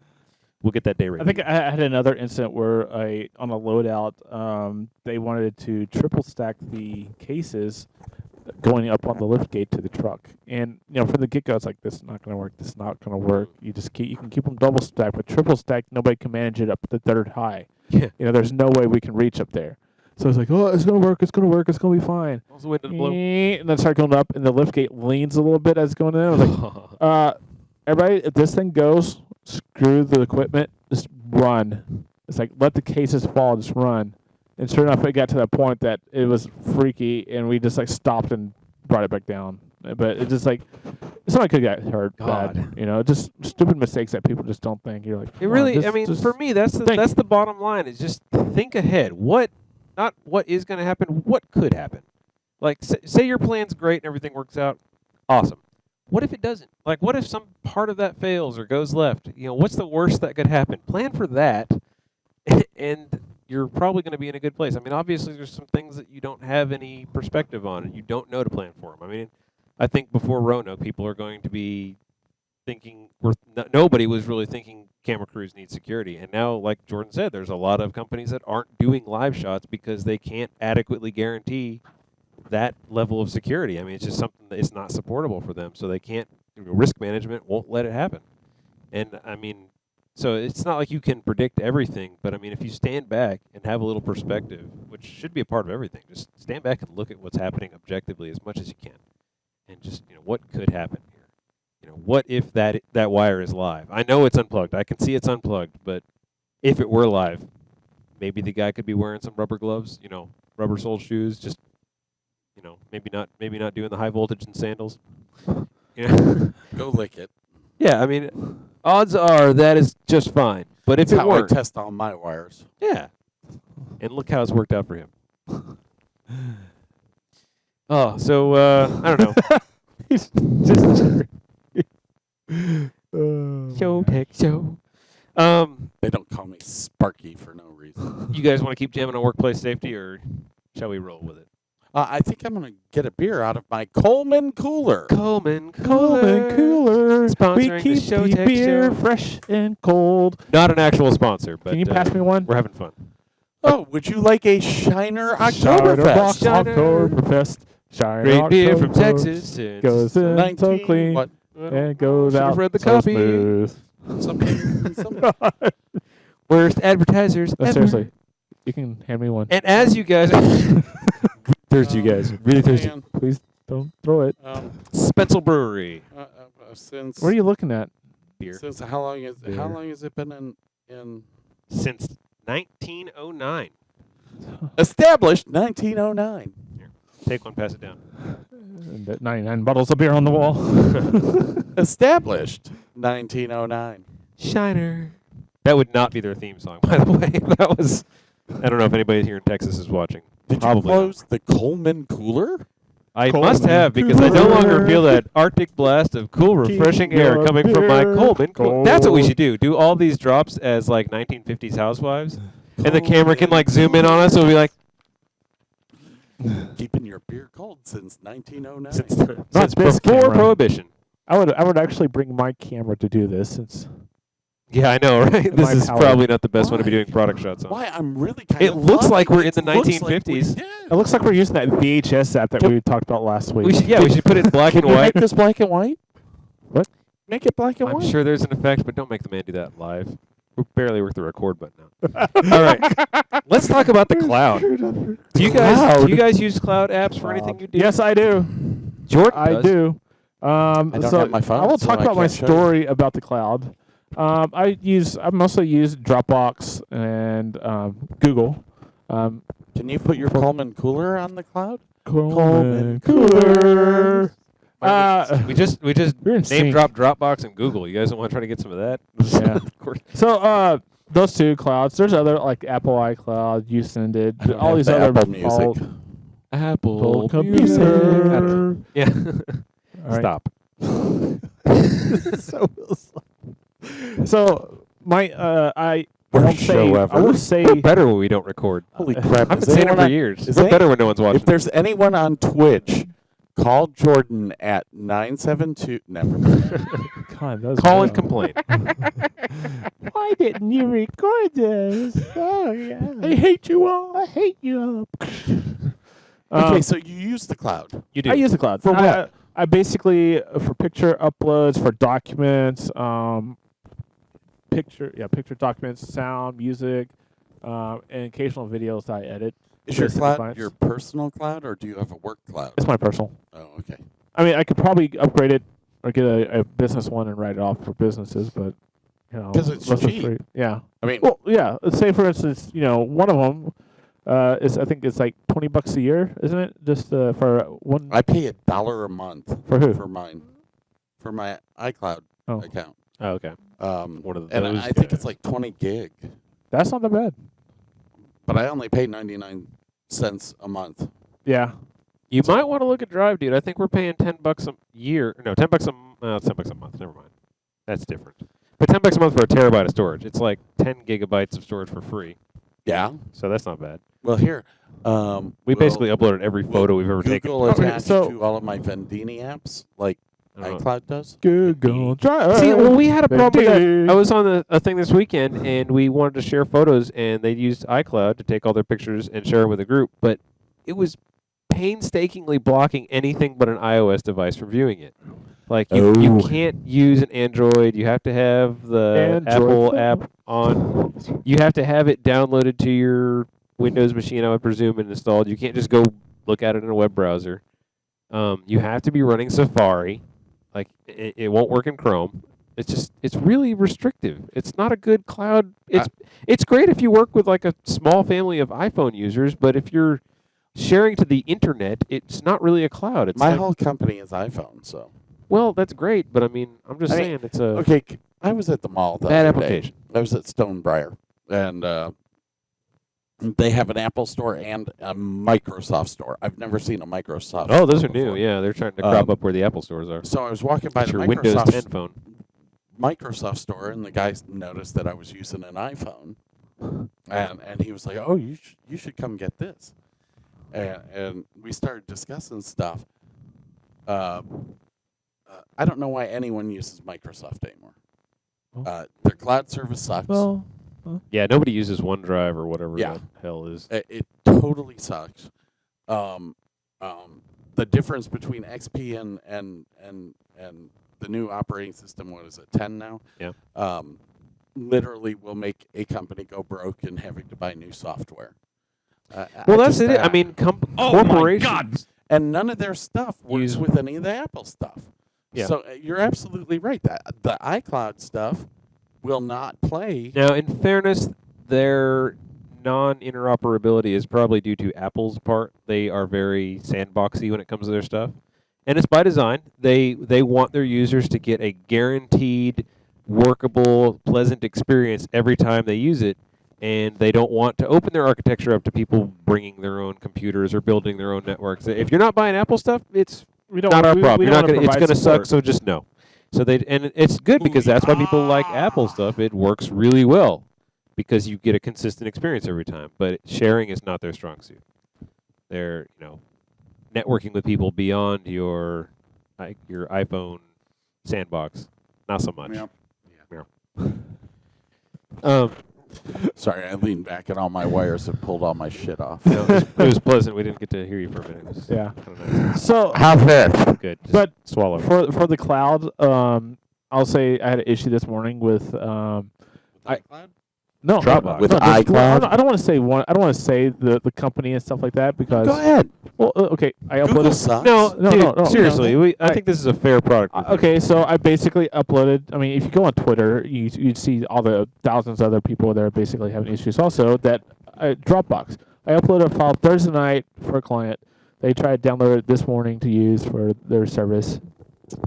We'll get that day right. I think I had another incident where on a loadout, they wanted to triple stack the cases going up on the lift gate to the truck. And, from the get-go, it's like, this is not going to work, this is not going to work. You can keep them double stacked, but triple stacked, nobody can manage it up to the third high. Yeah. There's no way we can reach up there. So it's like, oh, it's gonna work, it's gonna work, it's gonna be fine. How's the wind to blow? And then start going up, and the lift gate leans a little bit as it's going in. I was like, everybody, if this thing goes, screw the equipment, just run. It's like, let the cases fall, just run. And sure enough, it got to that point that it was freaky, and we just like stopped and brought it back down. But it just like somebody could get hurt bad, just stupid mistakes that people just don't think. You're like, It really, just for me, that's the bottom line. Is just think ahead. Not what is going to happen. What could happen? Like, say your plan's great and everything works out, awesome. What if it doesn't? Like, what if some part of that fails or goes left? What's the worst that could happen? Plan for that, and you're probably going to be in a good place. I mean, obviously, there's some things that you don't have any perspective on, and you don't know to plan for them. I mean, I think before Roanoke, people are going to be thinking, nobody was really thinking camera crews need security. And now, like Jordan said, there's a lot of companies that aren't doing live shots because they can't adequately guarantee that level of security. I mean, it's just something that is not supportable for them. So they can't, risk management won't let it happen. And I mean, so it's not like you can predict everything, but I mean, if you stand back and have a little perspective, which should be a part of everything, just stand back and look at what's happening objectively as much as you can. And just, what could happen here? What if that wire is live? I know it's unplugged. I can see it's unplugged, but if it were live, maybe the guy could be wearing some rubber gloves, rubber sole shoes, just, maybe not doing the high voltage in sandals. Go lick it. Yeah, I mean, odds are that is just fine. But if That's it how I weren't, test all my wires. yeah. And look how it's worked out for him. Oh, so I don't know. He's just Show tech show. They don't call me Sparky for no reason. You guys want to keep jamming on workplace safety, or shall we roll with it? I think I'm going to get a beer out of my Coleman cooler. Coleman Cooler. Sponsoring We keep the Show the Tech beer Show. fresh and cold. Not an actual sponsor, but Can you pass me one? We're having fun. Oh, would you like a Shiner Box Oktoberfest? Shiner. Oktoberfest. Shiner Great beer from Oktoberfest. Texas. And Goes in so 19 clean what? and goes Should've out read the so copy. smooth. Something. Worst advertisers No, ever. seriously. You can hand me one. And as you guys, thirsty guys, really thirsty. Man, Please don't throw it. Spetzel Brewery since What are you looking at? beer since how long has it been in since 1909. established 1909? Take one, pass it down. And 99 bottles of beer on the wall. Established 1909. Shiner. That would not be their theme song, by the way. That was. I don't know if anybody here in Texas is watching. Did Probably you close the Coleman cooler? I Coleman must have, because I no longer feel that Arctic blast of cool, refreshing Keep air your coming from my beer Coleman cooler. That's what we cold. should do. Do all these drops as like 1950s housewives, and the camera can like zoom in on us. So we'll be like, Keeping your beer cold since 1909. since this before camera. Prohibition. I would actually bring my camera to do this since Yeah, I know, right? This my is power. probably not the best one to be Why? doing product shots on. Why I'm really kind It of looks loving like we're in it. the Looks like 1950s. it looks like we're using that VHS app that we talked about last week. We should put it in black Can and you white. make this black and white? What? Make it black and I'm white. sure there's an effect, but don't make the man do that live. We barely work the record button now. All right, let's talk about the cloud. Do you guys use cloud apps for anything you do? Yes, I do. Jordan I does. do. don't So have my phone, I will so talk I about my can't show you. story about the cloud. I mostly use Dropbox and Google. Can you put your Coleman cooler on the cloud? Coleman Cooler. We just We're in name sync. drop Dropbox and Google. You guys don't want to try to get some of that? Yeah. Of course. So those two clouds. There's other like Apple iCloud, Usended, I don't all have these the other Apple Music. default- Apple computer. Yeah. All right. Stop. So my I Worst won't say show I ever. won't say We're better when we don't record. Holy crap! I've Is been saying it anyone for on- years. is We're any- better when no one's watching. If there's anyone on Twitch, call Jordan at 972. Never mind. God, that was Call and good. complain. Why didn't you record this? Oh yeah. I hate you all. I hate you all. Okay, so you use the cloud. You do. I use the cloud. For what? I basically for picture uploads, for documents, picture documents, sound, music, and occasional videos I edit. Is your business cloud clients. your personal cloud, or do you have a work cloud? It's my personal. Oh, okay. I mean, I could probably upgrade it or get a business one and write it off for businesses, but 'Cause it's most of cheap. free. Yeah. I mean, Well, yeah. Let's say, for instance, one of them is I think it's like $20 a year, isn't it? Just for one. I pay $1 a month For who? for mine, for my iCloud Oh. account. Oh, okay. What are and those I think guys? it's like 20 gig, That's not that bad. but I only pay 99 cents a month. Yeah. You might want to look at Drive, dude. I think we're paying $10 a year. No, $10 it's $10 a month. Never mind. That's different. But $10 a month for a terabyte of storage. It's like 10 gigabytes of storage for free. Yeah. So that's not bad. Well, here, We basically uploaded every photo we've ever taken. Google Okay, attached so- to all of my Vendini apps, like I don't know. iCloud does. Google Drive. See, well, we had a problem with that. Vendini. I was on a thing this weekend, and we wanted to share photos, and they used iCloud to take all their pictures and share them with a group, but it was painstakingly blocking anything but an iOS device from viewing it. Like, you Oh. can't use an Android. You have to have the Android Apple phone. app on. You have to have it downloaded to your Windows machine, I would presume, and installed. You can't just go look at it in a web browser. You have to be running Safari. Like, it won't work in Chrome. It's really restrictive. It's not a good cloud. It's great if you work with like a small family of iPhone users, but if you're sharing to the internet, it's not really a cloud. It's My like, whole company is iPhone, so. well, that's great, but I mean, I'm just I mean, saying it's a Okay, I was at the mall the bad other day. application. I was at Stonebriar, and they have an Apple store and a Microsoft store. I've never seen a Microsoft Oh, those store are new. before. Yeah, they're trying to crop Um, up where the Apple stores are. So I was walking by It's the your Windows 10 Microsoft phone. store, and the guy noticed that I was using an iPhone, and he was like, "Oh, you should come get this," and we started discussing stuff. I don't know why anyone uses Microsoft anymore. Their cloud service sucks. Well, Yeah, nobody uses OneDrive or whatever Yeah. the hell is. It totally sucks. The difference between XP and the new operating system, what is it, 10 now? Yeah. Literally will make a company go broke and having to buy new software. Well, that's it. I mean, corporations. And none of their stuff works Use- with any of the Apple stuff. Yeah. So you're absolutely right. That the iCloud stuff will not play. Now, in fairness, their non-interoperability is probably due to Apple's part. They are very sandboxy when it comes to their stuff, and it's by design. They want their users to get a guaranteed, workable, pleasant experience every time they use it, and they don't want to open their architecture up to people bringing their own computers or building their own networks. If you're not buying Apple stuff, it's we don't. not our we- problem. we You're don't not gonna. wanna It's provide gonna suck. support. So just no. So and it's good because that's why people like Apple stuff. It works really well because you get a consistent experience every time. But sharing is not their strong suit. They're networking with people beyond your iPhone sandbox. Not so much. Yeah. Sorry, I leaned back and all my wires have pulled all my shit off. It was pleasant. We didn't get to hear you for a minute. It was Yeah. kinda nice. So How's this? Good. Just But swallow. for the cloud, I'll say I had an issue this morning with no Dropbox. With just- iCloud? I don't want to say one. I don't want to say the company and stuff like that because. Go ahead. Well, okay. I Google uploaded. sucks. No, No, dude, no, no. seriously. I I- think this is a fair product. review. Okay, so I basically uploaded. I mean, if you go on Twitter, you'd see all the thousands of other people that are basically having issues. Also, that Dropbox. I uploaded a file Thursday night for a client. They tried to download it this morning to use for their service,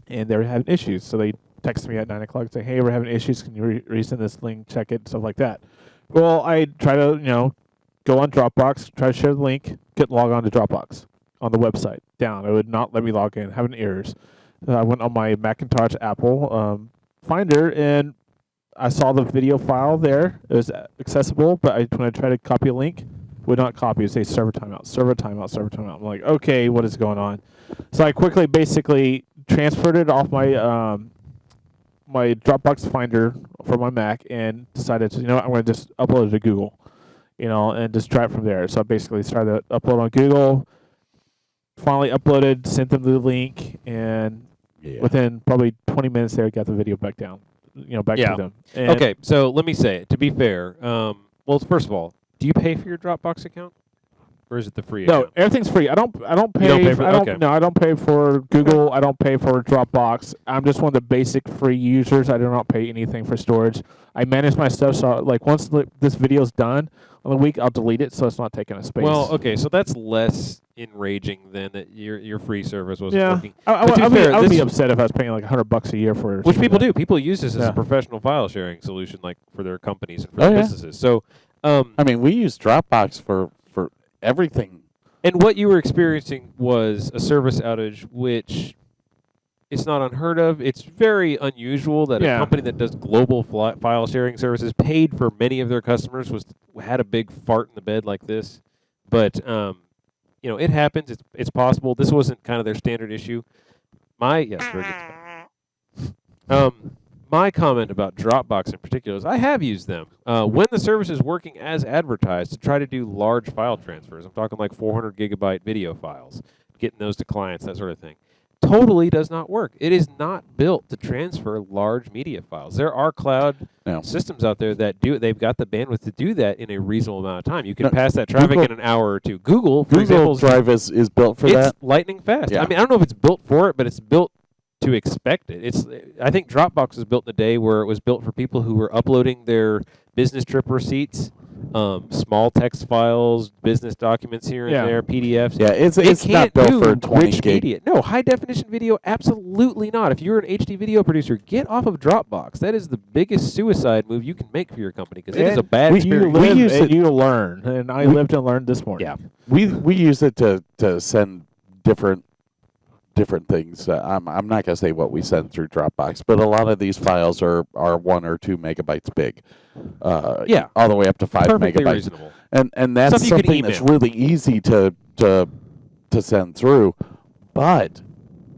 and they were having issues. So they texted me at 9 o'clock saying, "Hey, we're having issues. Can you resend this link? Check it, stuff like that." Well, I try to go on Dropbox, try to share the link, log on to Dropbox on the website. Down, it would not let me log in, having errors. I went on my Macintosh Apple Finder, and I saw the video file there. It was accessible, but when I tried to copy a link, would not copy. It would say server timeout, server timeout, server timeout. I'm like, okay, what is going on? So I quickly basically transferred it off my my Dropbox Finder for my Mac and decided to, I'm going to just upload it to Google, and just try it from there. So I basically started to upload on Google, finally uploaded, sent them the link, and within probably 20 minutes there, got the video back down, back Yeah. to them. And Okay, so let me say, to be fair, well, first of all, do you pay for your Dropbox account? or is it the free No, account? everything's free. I don't pay. don't pay for- okay. No, I don't pay for Google. I don't pay for Dropbox. I'm just one of the basic free users. I do not pay anything for storage. I manage my stuff, so like once this video's done on the week, I'll delete it so it's not taking a space. Well, okay, so that's less enraging than that your free service wasn't Yeah, working. I But to be fair, would be this- upset if I was paying like $100 a year for Which something people like do. People use this as Yeah. a professional file sharing solution, like for their companies and for Oh, their yeah. businesses. So, I mean, we use Dropbox for everything. and what you were experiencing was a service outage, which it's not unheard of. It's very unusual that Yeah. a company that does global file sharing services, paid for many of their customers, had a big fart in the bed like this. But it happens. It's possible. This wasn't kind of their standard issue. Very good. My comment about Dropbox in particular is I have used them when the service is working as advertised to try to do large file transfers. I'm talking like 400 gigabyte video files, getting those to clients, that sort of thing. Totally does not work. It is not built to transfer large media files. There are cloud No. systems out there that do it. They've got the bandwidth to do that in a reasonable amount of time. You can No, pass that traffic Google- in an hour or two. Google, for Google example, Drive is built for it's that. lightning fast. Yeah. I mean, I don't know if it's built for it, but it's built to expect it. I think Dropbox was built in a day where it was built for people who were uploading their business trip receipts, small text files, business documents here and Yeah. there, PDFs. Yeah, it's It not can't built do for 20 rich gig. media. No, high definition video, absolutely not. If you're an HD video producer, get off of Dropbox. That is the biggest suicide move you can make for your company because it is a bad you experience. live use and it- you learn, and I lived and learned this morning. Yeah. We use it to send different things. I'm not gonna say what we send through Dropbox, but a lot of these files are 1 or 2 megabytes big. Yeah. all the way up to 5 Perfectly megabytes. reasonable. And that's Stuff you could something that's email. really easy to send through. But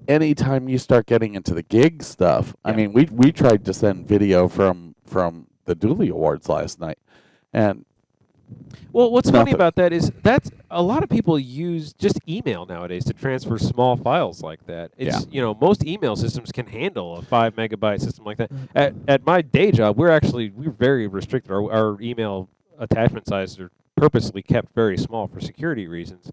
anytime you start getting into the gig stuff, I Yeah. mean, we tried to send video from the Dooley Awards last night, and Well, what's funny Nothing. about that is that's a lot of people use just email nowadays to transfer small files like that. It's most email systems can handle a 5 megabyte system like that. At my day job, we're very restricted. Our email attachment sizes are purposely kept very small for security reasons.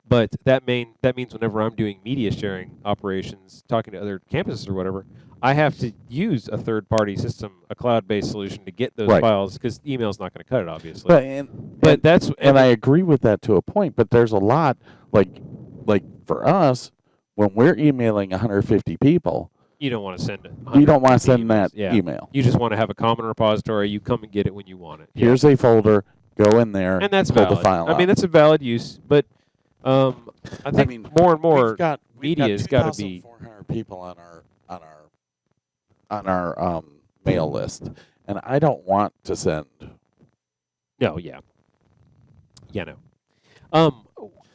But that means whenever I'm doing media sharing operations, talking to other campuses or whatever, I have to use a third-party system, a cloud-based solution to get those Right. files because email's not going to cut it, obviously. but that's and I agree with that to a point. But there's a lot like for us when we're emailing 150 people, you don't want to send it. you don't want to 150 send that emails. Yeah. email. You just want to have a common repository. You come and get it when you want it. Yeah. Here's a folder. Go in there. And that's pull valid. the file I mean, out. that's a valid use, but I think mean, more and more we've got media's got to be. 2,400 people on our mail list, and I don't want to send. No, yeah, no.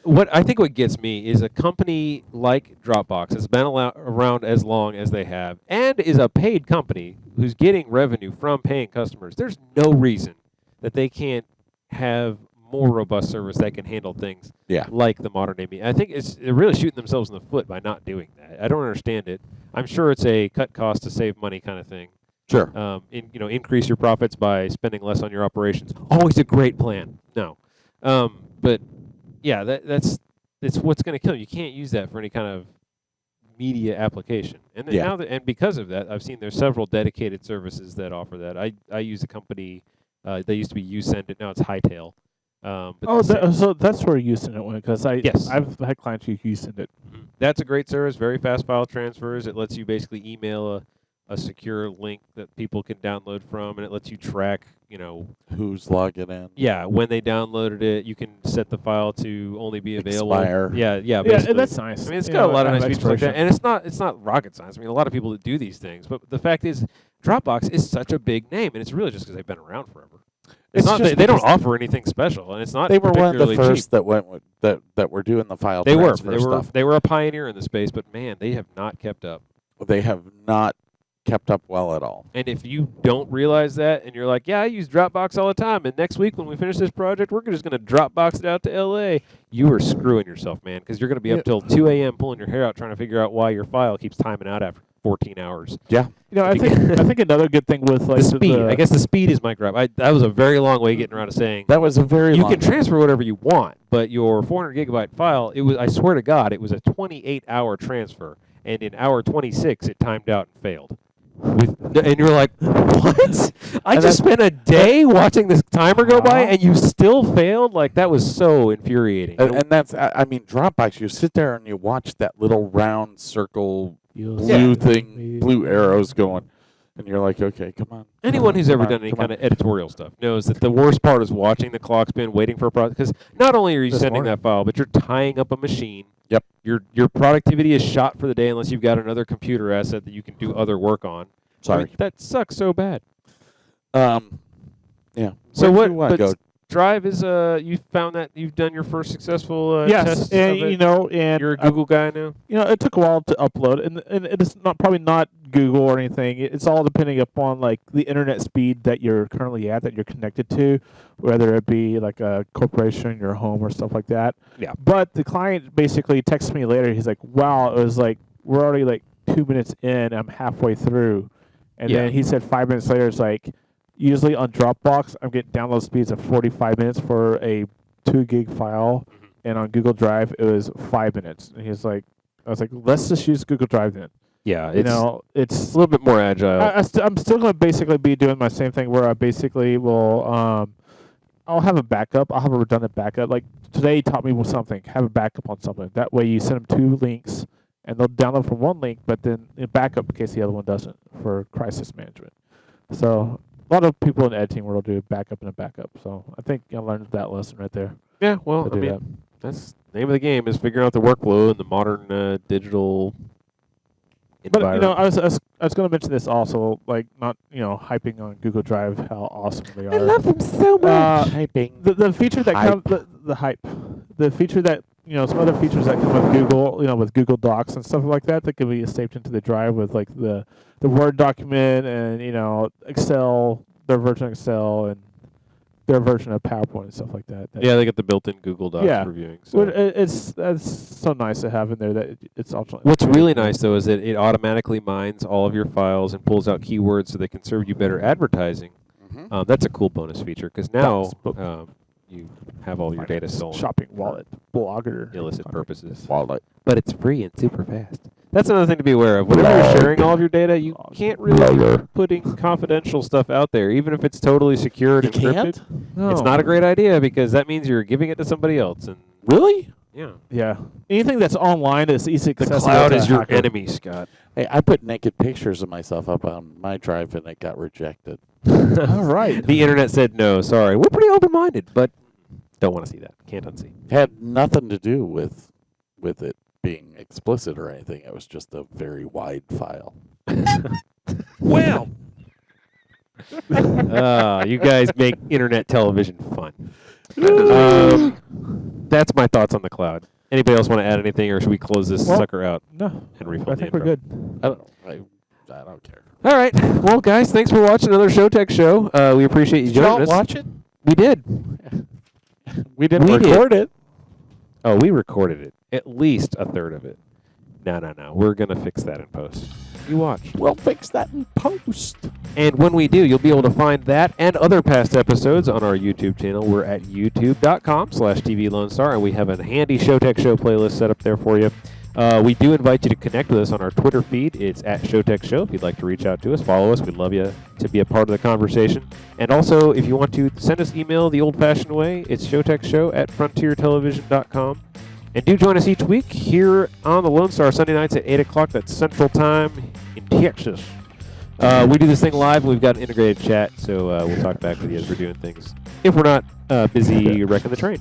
What gets me is a company like Dropbox has been around as long as they have, and is a paid company who's getting revenue from paying customers. There's no reason that they can't have more robust service that can handle things Yeah. like the modern day media. I think they're really shooting themselves in the foot by not doing that. I don't understand it. I'm sure it's a cut cost to save money kind of thing. Sure. Increase your profits by spending less on your operations. Always a great plan. No, but yeah, that's what's going to kill you. You can't use that for any kind of media application. And then Yeah. and because of that, I've seen there's several dedicated services that offer that. I use a company. They used to be USendIt. Now it's Hightail. But So that's where USendIt went because Yes. I've had clients who USendIt. That's a great service. Very fast file transfers. It lets you basically email a secure link that people can download from, and it lets you track, Who's logging in? yeah, when they downloaded it. You can set the file to only be available. Expire. Yeah, Yeah, basically. that's nice. I mean, it's You got a know, lot of have nice features like that, expiration. and it's not rocket science. I mean, a lot of people that do these things, but the fact is, Dropbox is such a big name, and it's really just because they've been around forever. It's not just they don't because offer anything special, and it's not They were one of the particularly first cheap. that went with, that were doing the file They were transfer stuff. they were a pioneer in the space, but man, they have not kept up. They have not kept up well at all. And if you don't realize that, and you're like, yeah, I use Dropbox all the time, and next week when we finish this project, we're just going to Dropbox it out to LA, you are screwing yourself, man, because you're going to be up till 2 a.m. pulling your hair out trying to figure out why your file keeps timing out after 14 hours. Yeah. I think another good thing with like The speed. I guess the speed is my gripe. That was a very long way getting around to saying That was a very you long can transfer whatever you want, but your 400 gigabyte file, I swear to God, it was a 28-hour transfer, and in hour 26, it timed out and failed. And you're like, what? I just spent a day watching this timer go by, and you still failed? Like, that was so infuriating. And that's, I mean, Dropbox, you sit there and you watch that little round circle blue thing, blue arrows going, and you're like, okay, come on. Anyone who's ever done any kind of editorial stuff knows that the worst part is watching the clock spin, waiting for a product. Because not only are you sending that file, but you're tying up a machine. Yep. Your productivity is shot for the day unless you've got another computer asset that you can do other work on. Sorry. I mean, that sucks so bad. Yeah. So Where do you wanna but go? Drive is you found that you've done your first successful yes, test and of it? and You're a Google guy now? it took a while to upload, and it's probably not Google or anything. It's all depending upon like the internet speed that you're currently at, that you're connected to, whether it be like a corporation, your home, or stuff like that. Yeah. But the client basically texts me later. He's like, "Wow, it was like we're already like 2 minutes in. I'm halfway through," and then he said 5 minutes later, it's like. Usually on Dropbox, I'm getting download speeds of 45 minutes for a 2 gig file, and on Google Drive, it was 5 minutes. And I was like, let's just use Google Drive then. Yeah, it's a little bit more agile. I'm still going to basically be doing my same thing where I basically will, I'll have a backup. I'll have a redundant backup. Like today taught me something. Have a backup on something. That way you send them 2 links, and they'll download from one link, but then backup in case the other one doesn't for crisis management. So. A lot of people in the editing world do backup and a backup, so I think I learned that lesson right there. Yeah, well, I mean, that's the name of the game is figuring out the workflow in the modern digital environment. But I was going to mention this also, like not hyping on Google Drive how awesome they are. I love them so much. Hyping. The feature that comes the hype, the feature that some other features that come with Google, with Google Docs and stuff like that can be saved into the drive with like the Word document and Excel, their version of Excel and their version of PowerPoint and stuff like that. Yeah, they get the built-in Google Docs reviewing. So. That's so nice to have in there that it's also. What's really nice though is that it automatically mines all of your files and pulls out keywords so they can serve you better advertising. Mm-hmm. That's a cool bonus feature because now you have all your data stolen. Shopping wallet, blogger, illicit purposes. Wallet. But it's free and super fast. That's another thing to be aware of. Whenever you're sharing all of your data, you can't really be putting confidential stuff out there, even if it's totally secured and encrypted. No. It's not a great idea because that means you're giving it to somebody else. And Really? yeah. Anything that's online is easy accessible. The cloud to is a your hacker. enemy, Scott. Hey, I put naked pictures of myself up on my drive, and it got rejected. All right. The internet said no. Sorry, we're pretty open-minded, but don't want to see that. Can't unsee. Had nothing to do with it being explicit or anything. It was just a very wide file. Well, You guys make internet television fun. That's my thoughts on the cloud. Anybody else want to add anything, or should we close this sucker out No, and refill I the think we're intro? good. I don't care. All right. Well, guys, thanks for watching another Showtech show. We appreciate you joining us. Watch it? We did. We didn't We did. record it. Oh, we recorded it. At least a third of it. No. We're going to fix that in post. You watch. We'll fix that in post. And when we do, you'll be able to find that and other past episodes on our YouTube channel. We're at youtube.com/TVLoneStar, and we have a handy Showtech Show playlist set up there for you. We do invite you to connect with us on our Twitter feed. It's at Showtech Show. If you'd like to reach out to us, follow us. We'd love you to be a part of the conversation. And also, if you want to send us email the old-fashioned way, it's showtechshow@frontiertelevision.com. And do join us each week here on the Lone Star, Sunday nights at 8 o'clock. That's Central Time in Texas. We do this thing live, and we've got an integrated chat, so we'll talk back with you as we're doing things. If we're not busy wrecking the train.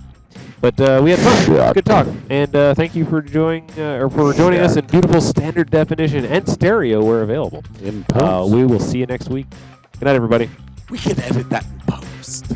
But we had fun. Good talk. And thank you for joining us in beautiful standard definition and stereo where available. In post. We will see you next week. Good night, everybody. We can edit that in post.